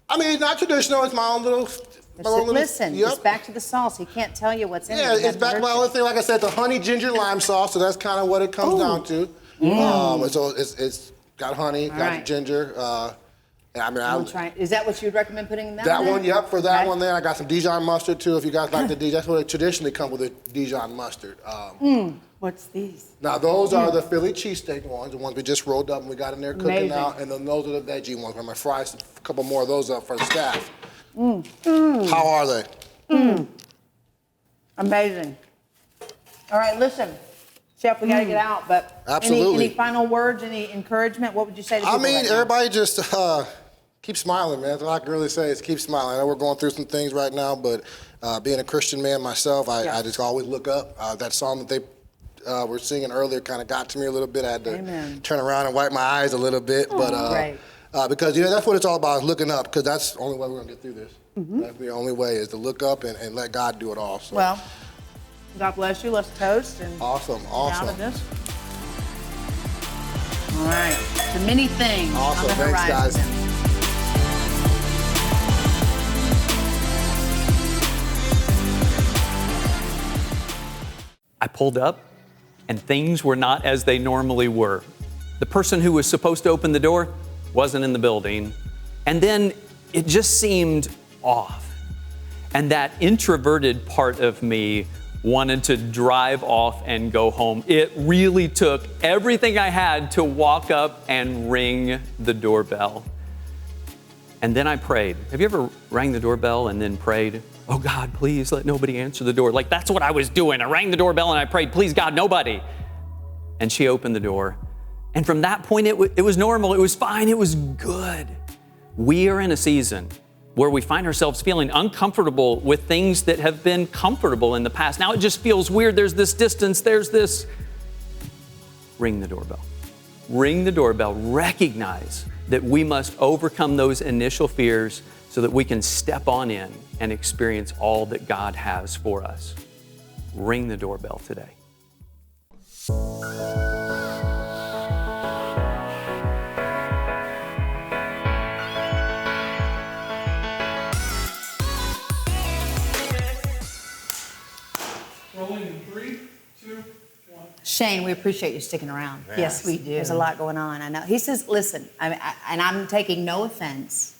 I mean, it's not traditional. It's my own little. Listen, it's back to the sauce. He can't tell you what's in it. Yeah, it's back to my only thing. Like I said, the honey ginger lime sauce. So that's kind of what it comes down to. So it's got honey, got ginger. I mean, is that what you'd recommend putting in that one? That one, yep. For that one there, I got some Dijon mustard too. If you guys like the Dijon, that's what it traditionally comes with, a Dijon mustard. What's these? Now those are the Philly cheesesteak ones, the ones we just rolled up and we got in there cooking now, and then those are the veggie ones. I'm gonna fry a couple more of those up for the staff. How are they? Amazing. All right, listen. Chef, we got to get out, but Absolutely. Any final words, any encouragement? What would you say to people right now? Everybody just keep smiling, man. That's all I can really say is keep smiling. I know we're going through some things right now, but being a Christian man myself, I just always look up. That song that they were singing earlier kind of got to me a little bit. I had to turn around and wipe my eyes a little bit, because that's what it's all about, is looking up, because that's the only way we're going to get through this. That's the only way, is to look up and let God do it all. So. Well, God bless you. Let's toast. And awesome. Out of this. All right. The many things awesome. on the Thanks, horizon. guys. I pulled up, and things were not as they normally were. The person who was supposed to open the door wasn't in the building. And then it just seemed off. And that introverted part of me wanted to drive off and go home. It really took everything I had to walk up and ring the doorbell. And then I prayed. Have you ever rang the doorbell and then prayed, oh God, please let nobody answer the door? Like, that's what I was doing. I rang the doorbell and I prayed, please God, nobody. And she opened the door. And from that point, it was normal. It was fine. It was good. We are in a season where we find ourselves feeling uncomfortable with things that have been comfortable in the past. Now it just feels weird. There's this distance. There's this. Ring the doorbell. Ring the doorbell. Recognize that we must overcome those initial fears so that we can step on in and experience all that God has for us. Ring the doorbell today. Rolling in 3, 2, 1. Shane, we appreciate you sticking around. Yes, we do. There's a lot going on. I know. He says, listen, and I'm taking no offense.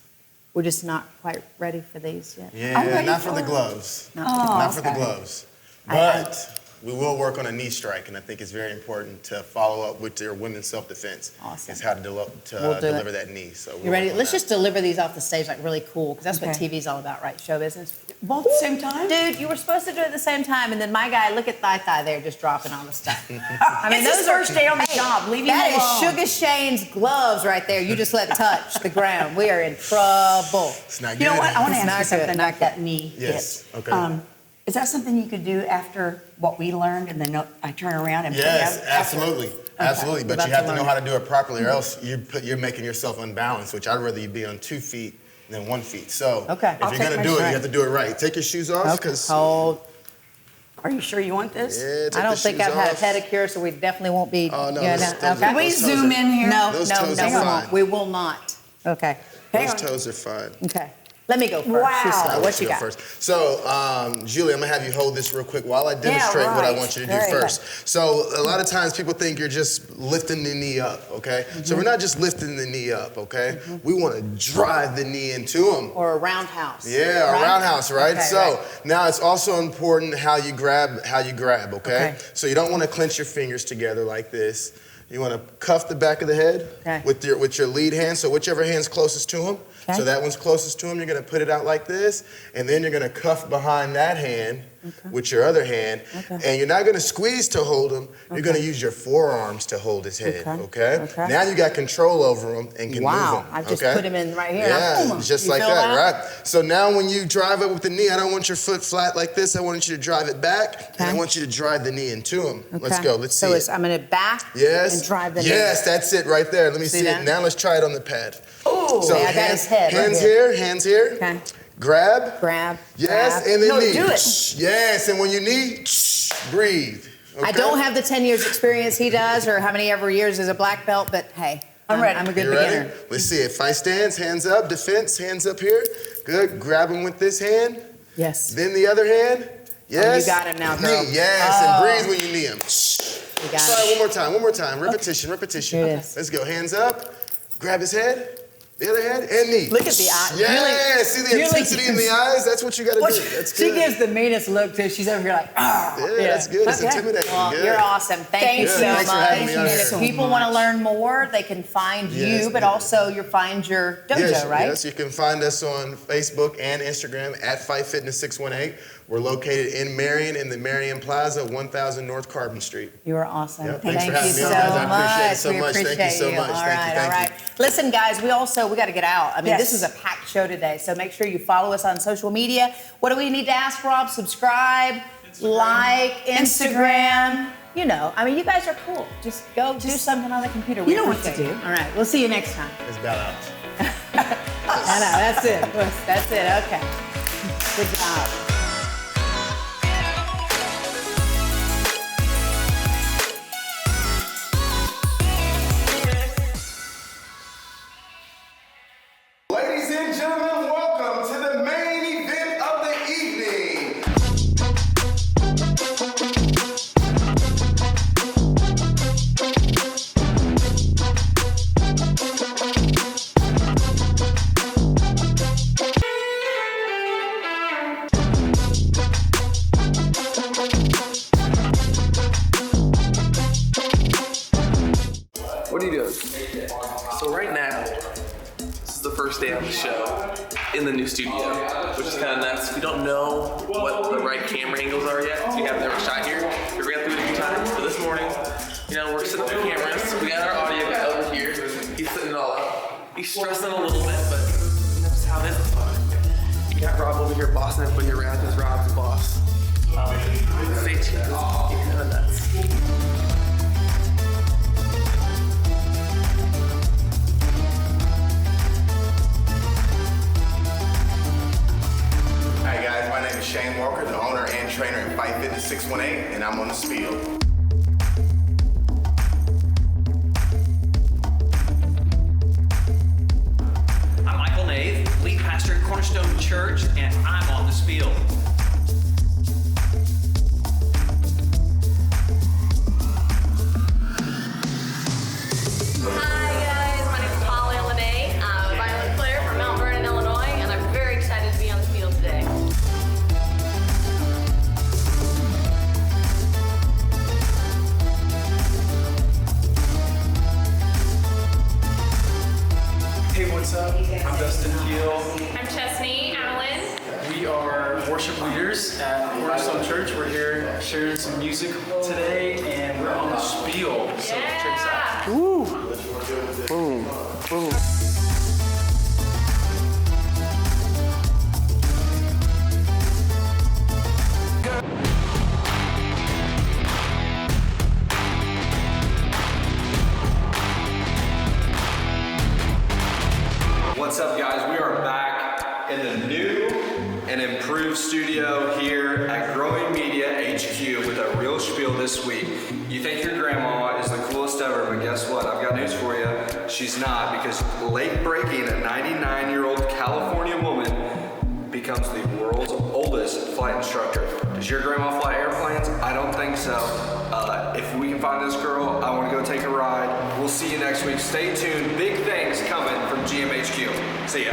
We're just not quite ready for these yet. Yeah, not for the gloves. Not for the gloves. But we will work on a knee strike, and I think it's very important to follow up with your women's self-defense. Awesome. It's how to deliver that knee. So You ready? Let's just deliver these off the stage like really cool, because that's what Okay. TV's all about, right? Show business. Both at the same time? Dude, you were supposed to do it at the same time, and then my guy, look at Thigh there, just dropping all the stuff. It's his first day on the job. Leave him That alone. is Sugar Shane's gloves right there. You just let touch the ground. We are in trouble. It's not You know good. what? I want to It's ask you not something good, about not that good. knee Yes, hit. okay. Is that something you could do after what we learned, and then I turn around and Yes, play absolutely. Absolutely, but We're you about have to to know learn. how to do it properly, or else you're making yourself unbalanced, which I'd rather you be on 2 feet than 1 feet. So Okay. if I'll you're take gonna my do it, shot. you have to do it right. Take your shoes off, because Hold. Are you sure you want this? yeah, take I don't the think shoes I've had a off. pedicure, so we definitely won't be. Oh, no, yeah, those- no, those- okay. Can we Those zoom toes are- in here? No, Those no, toes no, are we fine. won't. We will not. Okay. Those toes are fine. Okay. Let me go first. Wow. She's slow. I'll What let you go got? first. So, Julie, I'm gonna have you hold this real quick while I demonstrate what I right. want you to do All right. first. So, a lot of times people think you're just lifting the knee up, okay? So we're not just lifting the knee up, okay? We want to drive the knee into them. Or a roundhouse. Yeah, right? a roundhouse, right? Okay, so right. now it's also important how you grab, okay? Okay. So you don't want to clench your fingers together like this. You want to cuff the back of the head Okay. with your lead hand. So whichever hand's closest to him. Okay. So that one's closest to him. You're going to put it out like this, and then you're going to cuff behind that hand with your other hand, and you're not going to squeeze to hold him. You're going to use your forearms to hold his head. Okay. Okay. Now you got control over him and can move Wow. him. I've just okay? put him in right here. Yeah, Boom. just You like feel that, right? So now when you drive up with the knee, I don't want your foot flat like this. I want you to drive it back, and I want you to drive the knee into him. Let's Okay. go. Let's see So it. I'm going to back Yes. and drive the knee. Yes, that's it right there. Let me see that? it. Now let's try it on the pad. Oh, So yeah, I got his head. right hands here. here, hands here. Okay. Grab. Grab. Yes, grab. and then No, knee. do it. Yes, and when you knee, breathe. I Okay? don't have the 10 years experience he does or how many ever years as a black belt, but hey, I'm ready. I'm a good You beginner. ready? Let's see it. Fight stance, hands up, defense, hands up here. Good. Grab him with this hand. Yes. Then the other hand. Yes. got him now, girl. Knee. Yes, Oh. and breathe when you knee him. You got Try it. it one more time. Repetition, repetition. Here it is. Let's go. Hands up. Grab his head. The other hand and knee. Look at the eye. Yeah, see the Julie- intensity in the eyes? That's what you got to do. That's She good. gives the meanest look too. She's over here like, ah. Yeah, that's good. It's Okay. intimidating. Well, Good. you're awesome. Thank you Good. so Thanks for much. having me on And here. if people want to learn more, they can find you, but also find your dojo, Yes, right? yes, you can find us on Facebook and Instagram at Fight Fitness 618. We're located in Marion in the Marion Plaza, 1000 North Carbon Street. You are awesome. Yeah, thanks Thank for having you me so on, guys. I much. appreciate it so We much. Thank you appreciate so you. much. All Thank you, right, thank all you. right. Listen, guys, we got to get out. I mean, Yes. this is a packed show today, so make sure you follow us on social media. What do we need to ask, Rob? Subscribe, like, Instagram. You know, I mean, you guys are cool. Just go do something on the computer. We You know what to appreciate do. it. All right, we'll see you next time. It's bad out. I know, that's it. That's it. Okay. Good job. Ladies and gentlemen, welcome to the main event of the evening. What are you doing? So right now, this is the first day on the show in the new studio, which is kind of nuts. We don't know what the right camera angles are yet. We have never shot here. We ran through it a few times, but this morning, we're setting up the cameras. We got our audio guy over here. He's setting it all up. He's stressing a little bit, but that's how this is fun. You got Rob over here bossing everybody around because Rob's the boss. Stay tuned. It's kind of nuts. Hi guys, my name is Shane Walker, the owner and trainer at Fight Fitness 618, and I'm on the Spiel. I'm Michael Nave, lead pastor at Cornerstone Church, and I'm on the Spiel. Hi guys, my name is Launay. I'm a violin player from Mount Vernon, Illinois, and I'm very excited to be on the field today. What's up? I'm Dustin, Keele. I'm Chesney, Alan. We are worship leaders at Cornerstone Church. We're here sharing some music today, and we're on the Spiel. So check us out. Woo! Boom, boom. What's up, guys? We are back in the new and improved studio here at Growing Media HQ with a real spiel this week. You think your grandma is the coolest ever, but guess what? I've got news for you. She's not, because late breaking, a 99-year-old California woman becomes the world's oldest flight instructor. Does your grandma fly airplanes? I don't think so. If we can find this girl, I want to go take a ride. We'll see you next week. Stay tuned. Big things coming from GMHQ. See ya.